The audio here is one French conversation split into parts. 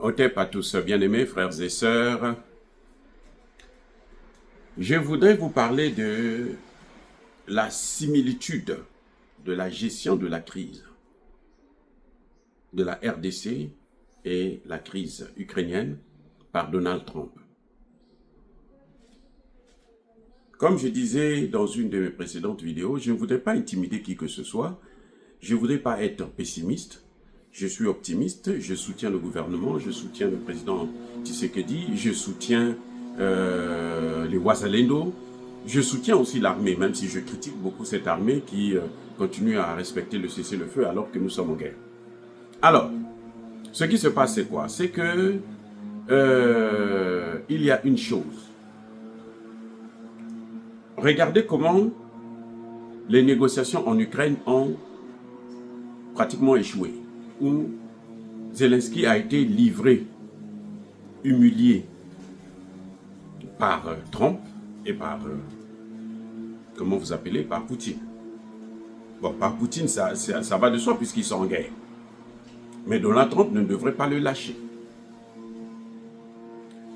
Otep à tous, bien-aimés frères et sœurs. Je voudrais vous parler de la similitude de la gestion de la crise de la RDC et la crise ukrainienne par Donald Trump. Comme je disais dans une de mes précédentes vidéos, je ne voudrais pas intimider qui que ce soit, je ne voudrais pas être pessimiste, je suis optimiste, je soutiens le gouvernement, je soutiens le président Tshisekedi, je soutiens les Wazalendo, je soutiens aussi l'armée, même si je critique beaucoup cette armée qui continue à respecter le cessez-le-feu alors que nous sommes en guerre. Alors, ce qui se passe, c'est quoi? C'est que il y a une chose. Regardez comment les négociations en Ukraine ont pratiquement échoué, où Zelensky a été livré, humilié par Trump et par, comment vous appelez, par Poutine. Bon, par Poutine, ça va de soi puisqu'ils sont en guerre. Mais Donald Trump ne devrait pas le lâcher.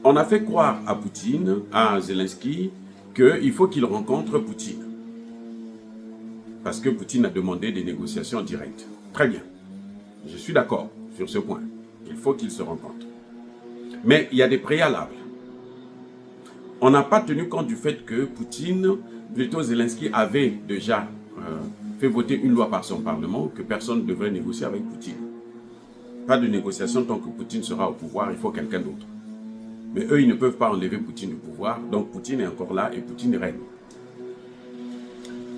On a fait croire à Poutine, à Zelensky, qu'il faut qu'il rencontre Poutine. Parce que Poutine a demandé des négociations directes. Très bien. Je suis d'accord sur ce point. Il faut qu'ils se rencontrent. Mais il y a des préalables. On n'a pas tenu compte du fait que Poutine, plutôt Zelensky, avait déjà fait voter une loi par son Parlement que personne ne devrait négocier avec Poutine. Pas de négociation tant que Poutine sera au pouvoir, il faut quelqu'un d'autre. Mais eux, ils ne peuvent pas enlever Poutine du pouvoir, donc Poutine est encore là et Poutine règne.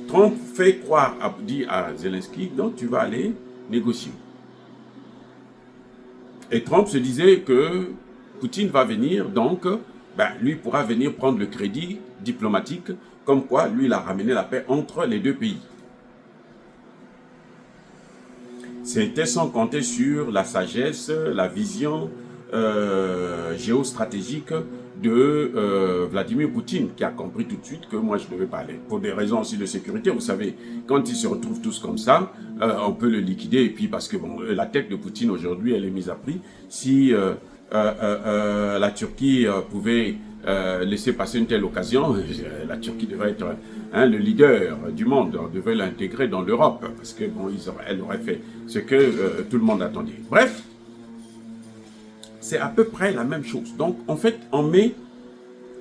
Trump fait croire, dit à Zelensky, donc tu vas aller négocier. Et Trump se disait que Poutine va venir, donc lui pourra venir prendre le crédit diplomatique, comme quoi lui il a ramené la paix entre les deux pays. C'était sans compter sur la sagesse, la vision géostratégique de Vladimir Poutine, qui a compris tout de suite que moi je ne devais pas aller. Pour des raisons aussi de sécurité, vous savez, quand ils se retrouvent tous comme ça, on peut le liquider, et puis parce que bon, la tête de Poutine aujourd'hui, elle est mise à prix. Si la Turquie pouvait laisser passer une telle occasion, la Turquie devrait être le leader du monde, on devait l'intégrer dans l'Europe, parce que bon, elle aurait fait ce que tout le monde attendait. Bref, c'est à peu près la même chose. Donc, en fait, on met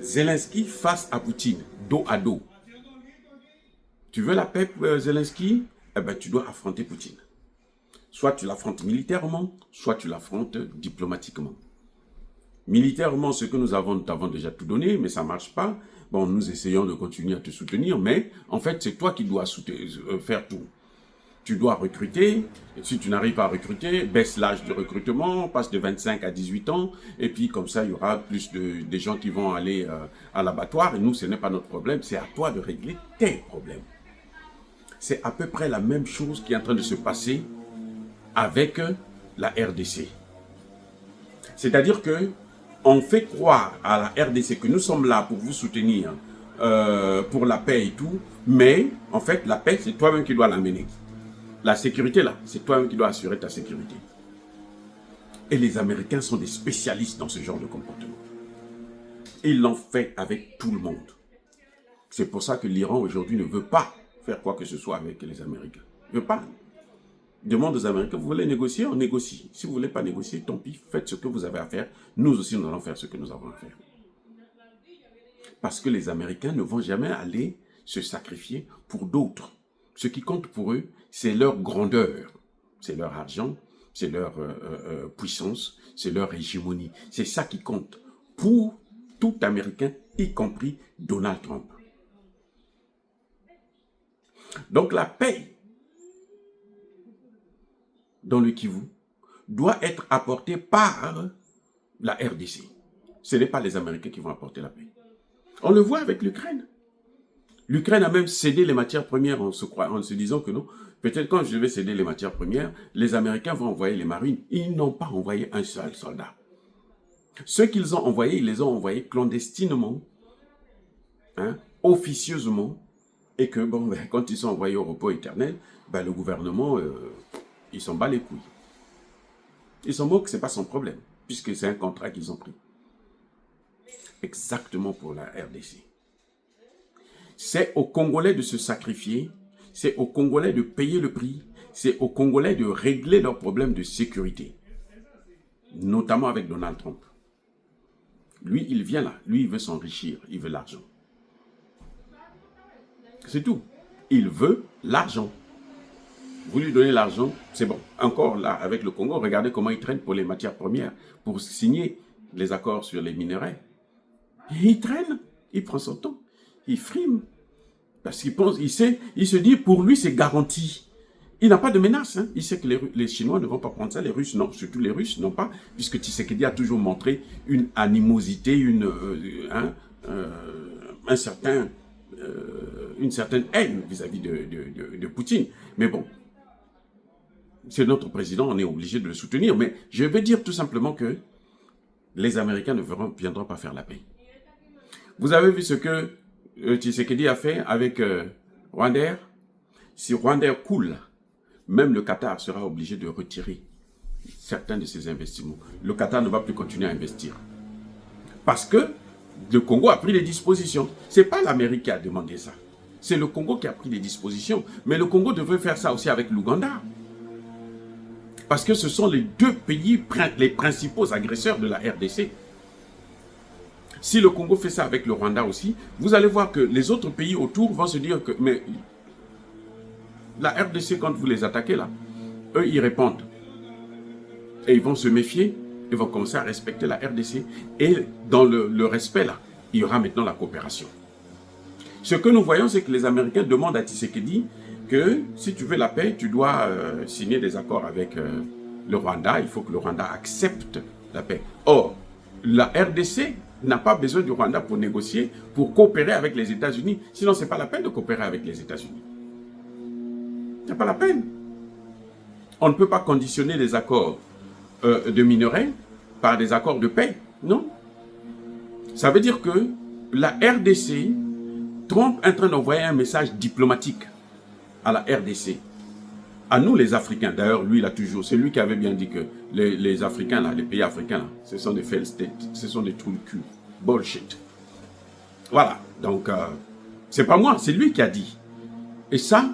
Zelensky face à Poutine, dos à dos. Tu veux la paix, Zelensky? Eh bien, tu dois affronter Poutine. Soit tu l'affrontes militairement, soit tu l'affrontes diplomatiquement. Militairement, ce que nous avons déjà tout donné, mais ça ne marche pas. Bon, nous essayons de continuer à te soutenir, mais en fait, c'est toi qui dois faire tout. Tu dois recruter, et si tu n'arrives pas à recruter, baisse l'âge de recrutement, passe de 25 à 18 ans, et puis comme ça, il y aura plus de gens qui vont aller à l'abattoir, et nous, ce n'est pas notre problème, c'est à toi de régler tes problèmes. C'est à peu près la même chose qui est en train de se passer avec la RDC. C'est-à-dire que on fait croire à la RDC que nous sommes là pour vous soutenir pour la paix et tout, mais en fait, la paix, c'est toi-même qui dois l'amener. La sécurité, là, c'est toi-même qui dois assurer ta sécurité. Et les Américains sont des spécialistes dans ce genre de comportement. Ils l'ont fait avec tout le monde. C'est pour ça que l'Iran, aujourd'hui, ne veut pas faire quoi que ce soit avec les Américains. Il ne veut pas. Demande aux Américains, vous voulez négocier? On négocie. Si vous ne voulez pas négocier, tant pis, faites ce que vous avez à faire. Nous aussi, nous allons faire ce que nous avons à faire. Parce que les Américains ne vont jamais aller se sacrifier pour d'autres. Ce qui compte pour eux, c'est leur grandeur, c'est leur argent, c'est leur puissance, c'est leur hégémonie. C'est ça qui compte pour tout Américain, y compris Donald Trump. Donc la paix dans le Kivu doit être apportée par la RDC. Ce n'est pas les Américains qui vont apporter la paix. On le voit avec l'Ukraine. L'Ukraine a même cédé les matières premières en se disant que non, peut-être quand je vais céder les matières premières, les Américains vont envoyer les marines. Ils n'ont pas envoyé un seul soldat. Ceux qu'ils ont envoyés, ils les ont envoyés clandestinement, officieusement, et que bon, quand ils sont envoyés au repos éternel, le gouvernement, il s'en bat les couilles. Il s'en moque, ce n'est pas son problème. puisque c'est un contrat qu'ils ont pris. Exactement pour la RDC. C'est aux Congolais de se sacrifier, c'est aux Congolais de payer le prix, c'est aux Congolais de régler leurs problèmes de sécurité, notamment avec Donald Trump. Lui, il vient là, lui, il veut s'enrichir, il veut l'argent. C'est tout. Il veut l'argent. Vous lui donnez l'argent, c'est bon. Encore là, avec le Congo, regardez comment il traîne pour les matières premières, pour signer les accords sur les minerais. Et il traîne, il prend son temps, il frime. Parce qu'il pense, il se dit, pour lui, c'est garanti. Il n'a pas de menace. Hein. Il sait que les Chinois ne vont pas prendre ça, les Russes non, surtout les Russes non pas, puisque Tshisekedi a toujours montré une animosité, une certaine haine vis-à-vis de Poutine. Mais bon, c'est notre président, on est obligé de le soutenir. Mais je vais dire tout simplement que les Américains ne viendront pas faire la paix. Vous avez vu ce que Tshisekedi a fait avec Rwandair. Si Rwandair coule, même le Qatar sera obligé de retirer certains de ses investissements. Le Qatar ne va plus continuer à investir. Parce que le Congo a pris les dispositions. Ce n'est pas l'Amérique qui a demandé ça. C'est le Congo qui a pris les dispositions. Mais le Congo devrait faire ça aussi avec l'Ouganda. Parce que ce sont les deux pays, les principaux agresseurs de la RDC. Si le Congo fait ça avec le Rwanda aussi, vous allez voir que les autres pays autour vont se dire que... Mais la RDC, quand vous les attaquez là, eux, ils répondent. Et ils vont se méfier, ils vont commencer à respecter la RDC. Et dans le respect là, il y aura maintenant la coopération. Ce que nous voyons, c'est que les Américains demandent à Tshisekedi que si tu veux la paix, tu dois signer des accords avec le Rwanda. Il faut que le Rwanda accepte la paix. Or, la RDC n'a pas besoin du Rwanda pour négocier, pour coopérer avec les États-Unis. Sinon, ce n'est pas la peine de coopérer avec les États-Unis. Ce n'est pas la peine. On ne peut pas conditionner les accords de minerais par des accords de paix. Non. Ça veut dire que la RDC, Trump est en train d'envoyer un message diplomatique à la RDC. À nous les Africains, d'ailleurs lui il a toujours, c'est lui qui avait bien dit que les Africains là, les pays africains là, ce sont des failed states, ce sont des trous de cul, bullshit. Voilà, donc c'est pas moi, c'est lui qui a dit. Et ça,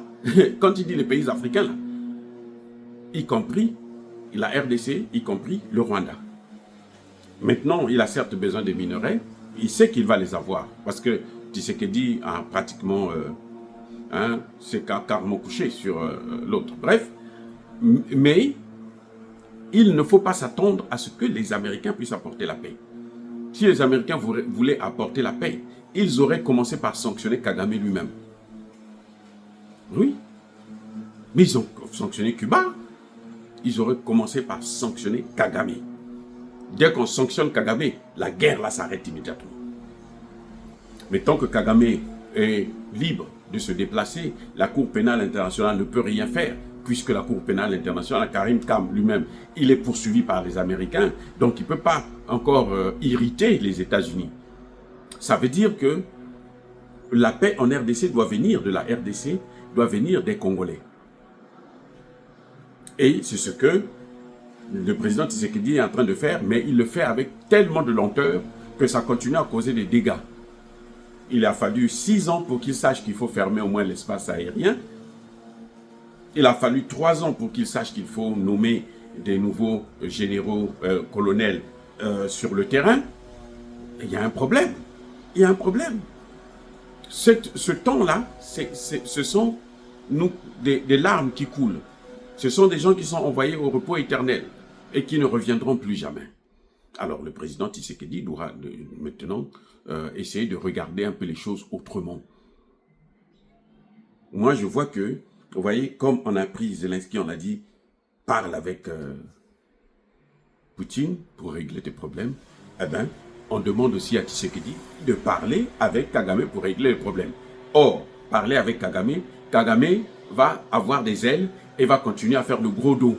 quand il dit les pays africains là, y compris la RDC, y compris le Rwanda. Maintenant, il a certes besoin des minerais, il sait qu'il va les avoir, parce que Tshisekedi a pratiquement... c'est carrément couché sur l'autre. Bref, mais il ne faut pas s'attendre à ce que les Américains puissent apporter la paix. Si les Américains voulaient apporter la paix, ils auraient commencé par sanctionner Kagame lui-même. Oui, mais ils ont sanctionné Cuba. Ils auraient commencé par sanctionner Kagame. Dès qu'on sanctionne Kagame, la guerre là s'arrête immédiatement. Mais tant que Kagame est libre de se déplacer, la Cour pénale internationale ne peut rien faire, puisque la Cour pénale internationale, Karim Khan lui-même, il est poursuivi par les Américains, donc il ne peut pas encore irriter les États-Unis. Ça veut dire que la paix en RDC doit venir de la RDC, doit venir des Congolais. Et c'est ce que le président Tshisekedi est en train de faire, mais il le fait avec tellement de lenteur que ça continue à causer des dégâts. Il a fallu 6 ans pour qu'il sache qu'il faut fermer au moins l'espace aérien. Il a fallu 3 ans pour qu'il sache qu'il faut nommer des nouveaux généraux, colonels sur le terrain. Et il y a un problème. Il y a un problème. Ce temps-là, ce sont des larmes qui coulent. Ce sont des gens qui sont envoyés au repos éternel et qui ne reviendront plus jamais. Alors le président Tshisekedi doit maintenant essayer de regarder un peu les choses autrement. Moi je vois que, vous voyez, comme on a pris Zelensky, on a dit, parle avec Poutine pour régler tes problèmes, eh bien, on demande aussi à Tshisekedi de parler avec Kagame pour régler les problèmes. Or, parler avec Kagame, Kagame va avoir des ailes et va continuer à faire le gros dos.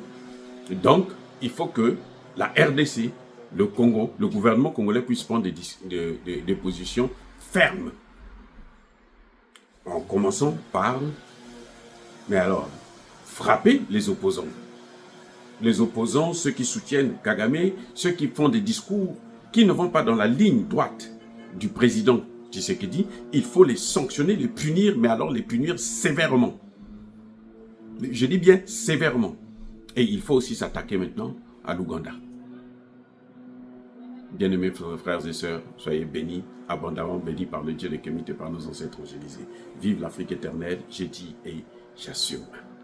Donc, il faut que la RDC, le Congo, le gouvernement congolais puisse prendre des positions fermes. En commençant par, mais alors, frapper les opposants. les opposants, ceux qui soutiennent Kagame, ceux qui font des discours qui ne vont pas dans la ligne droite du président Tshisekedi, il faut les sanctionner, les punir, mais alors les punir sévèrement. Je dis bien sévèrement. Et il faut aussi s'attaquer maintenant à l'Ouganda. Bien-aimés frères et sœurs, soyez bénis, abondamment bénis par le Dieu de Kémite et par nos ancêtres, je disais. Vive l'Afrique éternelle, j'ai dit et j'assume.